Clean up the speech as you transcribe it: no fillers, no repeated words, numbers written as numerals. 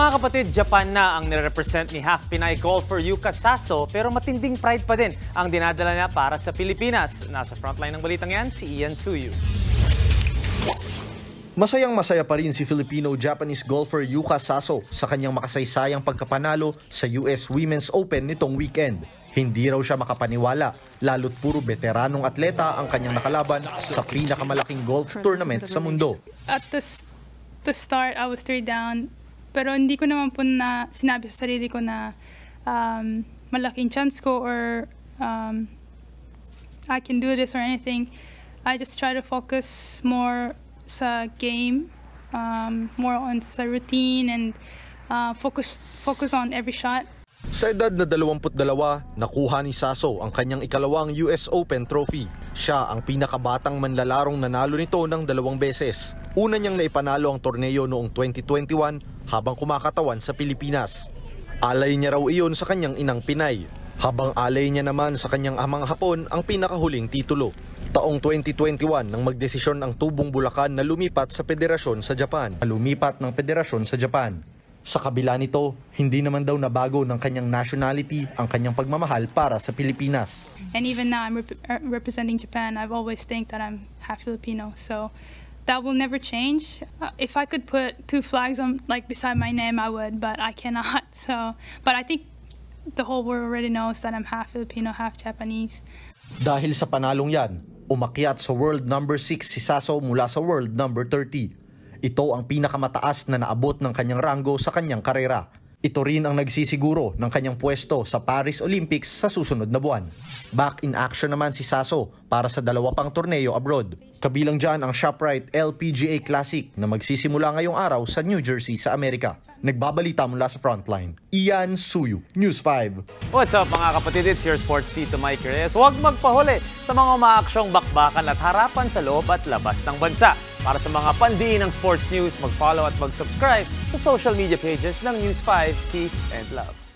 Mga kapatid, Japan na ang nire-represent ni half Pinay golfer Yuka Saso pero matinding pride pa din ang dinadala niya para sa Pilipinas. Nasa frontline ng balitang yan, si Ian Suyu. Masayang-masaya pa rin si Filipino-Japanese golfer Yuka Saso sa kanyang makasaysayang pagkapanalo sa US Women's Open nitong weekend. Hindi raw siya makapaniwala, lalo't puro veteranong atleta ang kanyang nakalaban sa pinakamalaking golf tournament sa mundo. At the start, I was 3 down, pero hindi ko naman po na sinabi sa sarili ko na malaking chance ko or I can do this or anything. I just try to focus more sa game, more on sa routine and focus on every shot. Sa edad na 22, nakuha ni Saso ang kanyang ikalawang US Open trophy. Siya ang pinakabatang manlalarong nanalo nito ng 2 beses. Una niyang naipanalo ang torneo noong 2021 habang kumakatawan sa Pilipinas. Alay niya raw iyon sa kanyang inang Pinay, habang alay niya naman sa kanyang amang Hapon ang pinakahuling titulo. Taong 2021 nang magdesisyon ang Tubong Bulacan na lumipat sa federasyon sa Japan. Lumipat ng federasyon sa Japan. Sa kabila nito, hindi naman daw nabago ng kanyang nationality ang kanyang pagmamahal para sa Pilipinas. And even now I'm representing Japan, I've always think that I'm half Filipino. So that will never change. If I could put 2 flags on beside my name, I would, but I cannot. So, but I think the whole world already knows that I'm half Filipino, half Japanese. Dahil sa panalong yan, umakyat sa world number 6 si Saso mula sa world number 30. Ito ang pinakamataas na naabot ng kanyang ranggo sa kanyang karera. Ito rin ang nagsisiguro ng kanyang pwesto sa Paris Olympics sa susunod na buwan. Back in action naman si Saso para sa 2 pang torneo abroad. Kabilang dyan ang Shoprite LPGA Classic na magsisimula ngayong araw sa New Jersey sa Amerika. Nagbabalita mula sa Frontline, Ian Suyu, News 5. What's up mga kapatid? It's your sports Tito Mike Reyes. Huwag magpahuli sa mga umaaksyong bakbakan at harapan sa loob at labas ng bansa. Para sa mga pandiin ng sports news, mag-follow at mag-subscribe sa social media pages ng News 5. Peace and love.